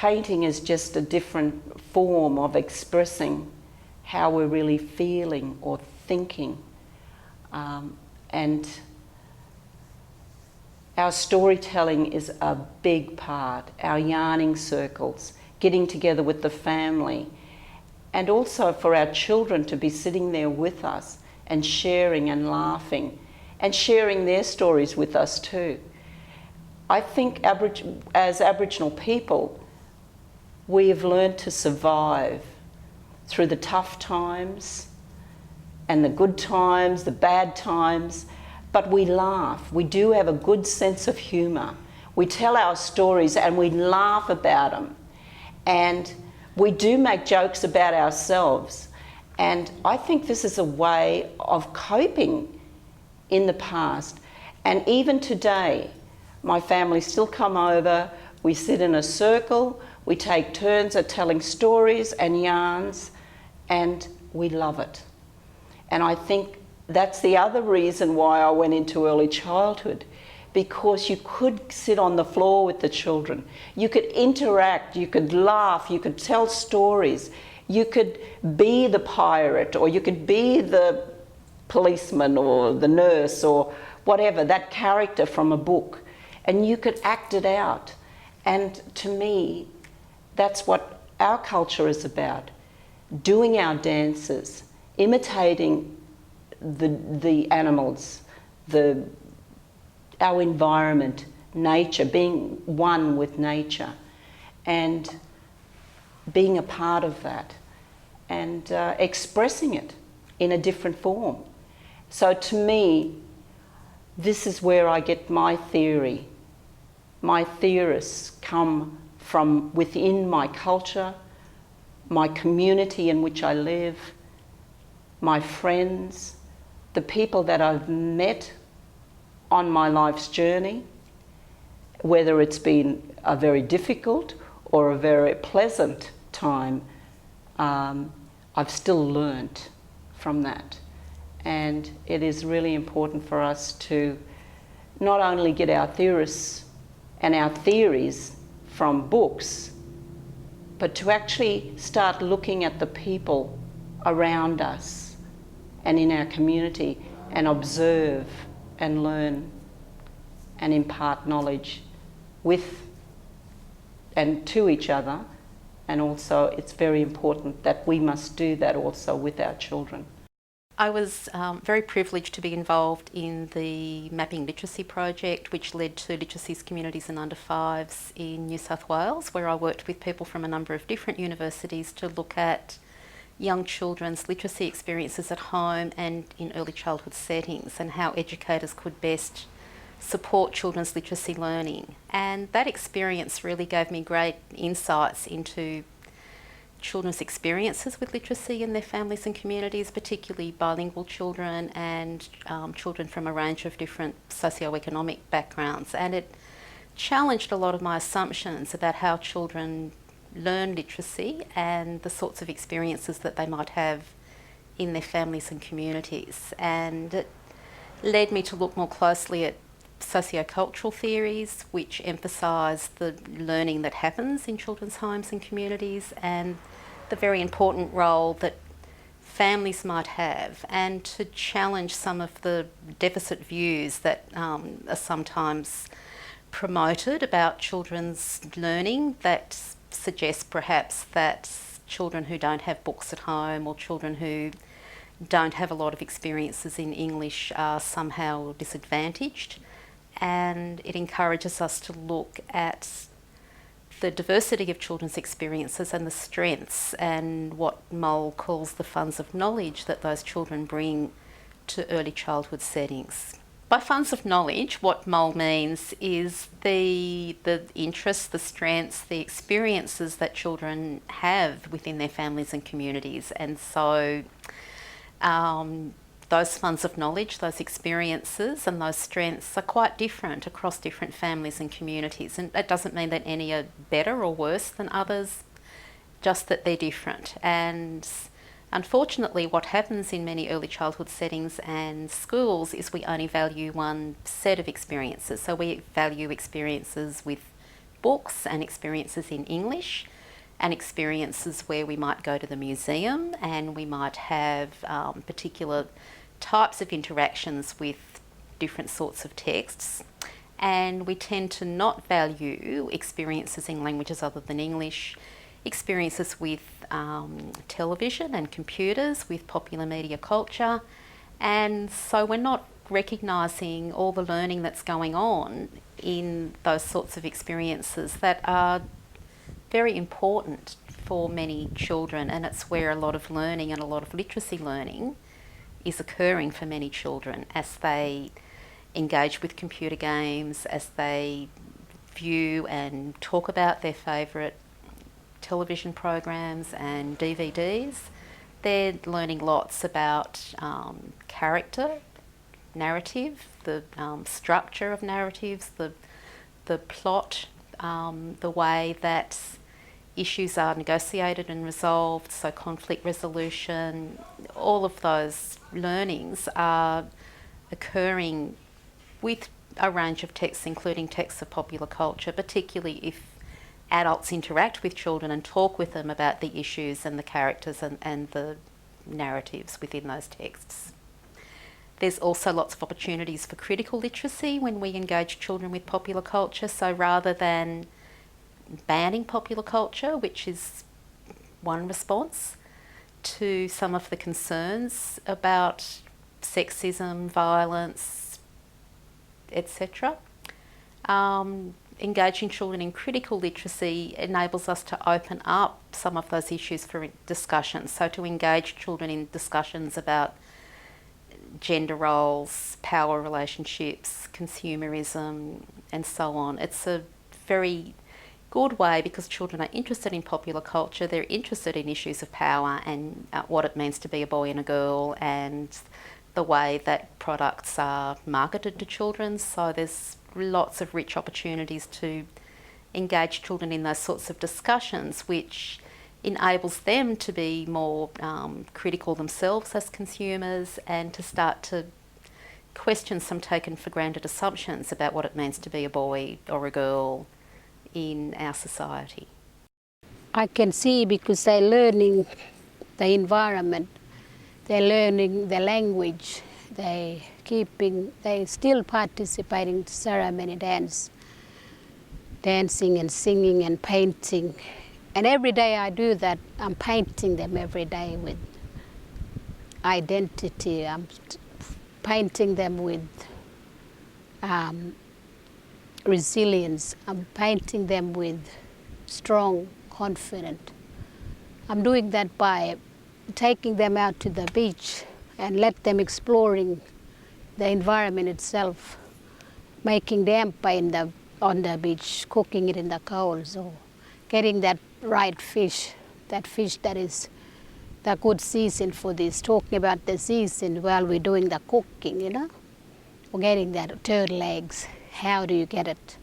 painting is just a different form of expressing how we're really feeling or thinking. And our storytelling is a big part, our yarning circles, getting together with the family, and also for our children to be sitting there with us and sharing and laughing and sharing their stories with us too. I think as Aboriginal people, we have learned to survive through the tough times and the good times, the bad times, but we laugh. We do have a good sense of humour. We tell our stories and we laugh about them. And we do make jokes about ourselves. And I think this is a way of coping in the past. And even today, my family still come over, we sit in a circle, we take turns at telling stories and yarns, and we love it. And I think that's the other reason why I went into early childhood, because you could sit on the floor with the children, you could interact, you could laugh, you could tell stories, you could be the pirate, or you could be the policeman or the nurse or whatever, that character from a book, and you could act it out. And to me, that's what our culture is about, doing our dances, imitating the animals, our environment, nature, being one with nature, and being a part of that, and expressing it in a different form. So to me, this is where I get my theory. My theorists come from within my culture, my community in which I live, my friends, the people that I've met on my life's journey, whether it's been a very difficult or a very pleasant time, I've still learnt from that. And it is really important for us to not only get our theorists and our theories from books, but to actually start looking at the people around us and in our community and observe and learn and impart knowledge with and to each other. And also it's very important that we must do that also with our children. I was very privileged to be involved in the Mapping Literacy project, which led to Literacies, Communities and Under Fives in New South Wales, where I worked with people from a number of different universities to look at young children's literacy experiences at home and in early childhood settings, and how educators could best support children's literacy learning. And that experience really gave me great insights into children's experiences with literacy in their families and communities, particularly bilingual children and children from a range of different socioeconomic backgrounds. And it challenged a lot of my assumptions about how children learn literacy and the sorts of experiences that they might have in their families and communities. And it led me to look more closely at sociocultural theories, which emphasise the learning that happens in children's homes and communities, and the very important role that families might have, and to challenge some of the deficit views that are sometimes promoted about children's learning that suggest perhaps that children who don't have books at home or children who don't have a lot of experiences in English are somehow disadvantaged. And it encourages us to look at the diversity of children's experiences and the strengths and what Mull calls the funds of knowledge that those children bring to early childhood settings. By funds of knowledge, what Mull means is the interests, the strengths, the experiences that children have within their families and communities. And so those funds of knowledge, those experiences and those strengths are quite different across different families and communities. And that doesn't mean that any are better or worse than others, just that they're different. And unfortunately, what happens in many early childhood settings and schools is we only value one set of experiences. So we value experiences with books and experiences in English, and experiences where we might go to the museum and we might have particular types of interactions with different sorts of texts. And we tend to not value experiences in languages other than English, experiences with television and computers, with popular media culture. And so we're not recognising all the learning that's going on in those sorts of experiences that are very important for many children, and it's where a lot of learning and a lot of literacy learning is occurring for many children as they engage with computer games, as they view and talk about their favourite television programs and DVDs. They're learning lots about character, narrative, the structure of narratives, the plot, the way that issues are negotiated and resolved, so conflict resolution. All of those learnings are occurring with a range of texts, including texts of popular culture, particularly if adults interact with children and talk with them about the issues and the characters and the narratives within those texts. There's also lots of opportunities for critical literacy when we engage children with popular culture. So rather than banning popular culture, which is one response to some of the concerns about sexism, violence, etc., engaging children in critical literacy enables us to open up some of those issues for discussion. So to engage children in discussions about gender roles, power relationships, consumerism, and so on. It's a very good way because children are interested in popular culture, they're interested in issues of power and what it means to be a boy and a girl and the way that products are marketed to children. So there's lots of rich opportunities to engage children in those sorts of discussions, which enables them to be more critical themselves as consumers and to start to question some taken for granted assumptions about what it means to be a boy or a girl in our society. I can see because they're learning the environment, they're learning the language, they're still participating in ceremony dancing and singing and painting. And every day I do that. I'm painting them every day with identity. I'm painting them with resilience. I'm painting them with strong, confident. I'm doing that by taking them out to the beach and let them exploring the environment itself, making dampa on the beach, cooking it in the coals, or getting that right fish, that fish that is the good season for this, talking about the season while we're doing the cooking, you know, or getting that turtle eggs. How do you get it?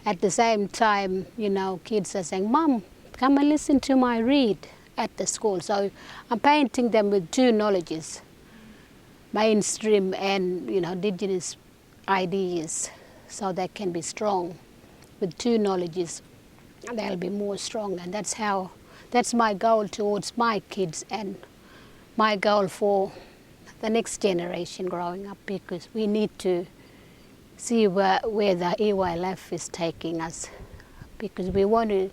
At the same time, you know, kids are saying, Mom, come and listen to my read at the school. So I'm painting them with two knowledges, mainstream and, you know, indigenous ideas, so they can be strong. With two knowledges, they'll be more strong. And that's my goal towards my kids and my goal for the next generation growing up, because we need to see where the EYLF is taking us, because we want to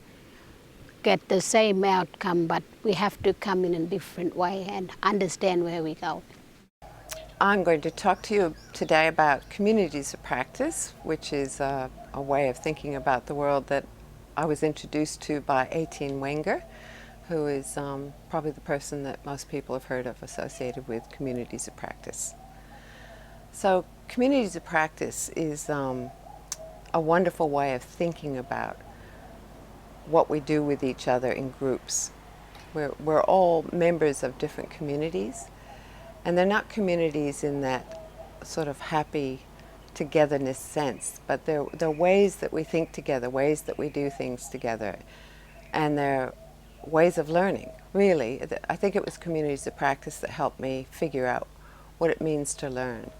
get the same outcome, but we have to come in a different way and understand where we go. I'm going to talk to you today about communities of practice, which is a way of thinking about the world that I was introduced to by Etienne Wenger, who is probably the person that most people have heard of associated with communities of practice. So communities of practice is a wonderful way of thinking about what we do with each other in groups. We're all members of different communities, and they're not communities in that sort of happy togetherness sense, but they're ways that we think together, ways that we do things together, and they're ways of learning, really. I think it was communities of practice that helped me figure out what it means to learn,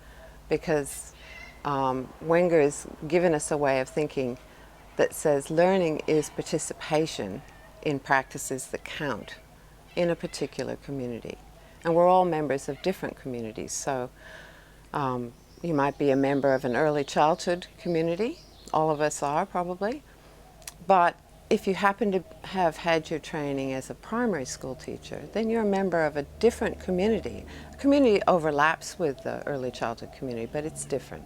because Wenger has given us a way of thinking that says learning is participation in practices that count in a particular community. And we're all members of different communities, so you might be a member of an early childhood community, all of us are probably, but if you happen to have had your training as a primary school teacher, then you're a member of a different community. The community overlaps with the early childhood community, but it's different.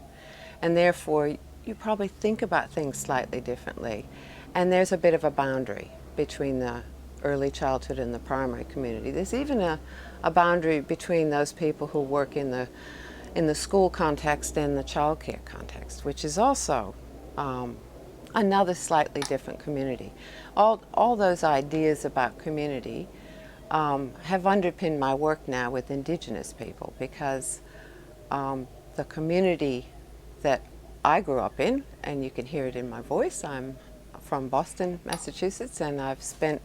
And therefore, you probably think about things slightly differently. And there's a bit of a boundary between the early childhood and the primary community. There's even a boundary between those people who work in the school context and the childcare context, which is also another slightly different community. All those ideas about community have underpinned my work now with Indigenous people, because the community that I grew up in, and you can hear it in my voice, I'm from Boston, Massachusetts, and I've spent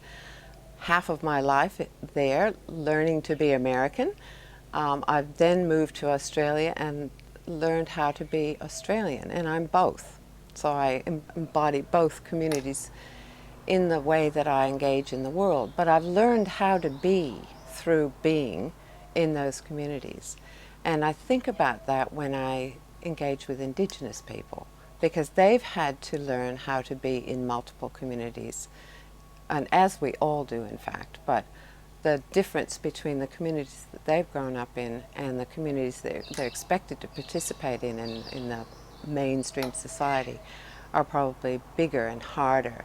half of my life there learning to be American. I've then moved to Australia and learned how to be Australian, and I'm both. So I embody both communities in the way that I engage in the world. But I've learned how to be through being in those communities. And I think about that when I engage with Indigenous people, because they've had to learn how to be in multiple communities, and as we all do, in fact. But the difference between the communities that they've grown up in and the communities they're expected to participate in the mainstream society are probably bigger and harder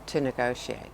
to negotiate.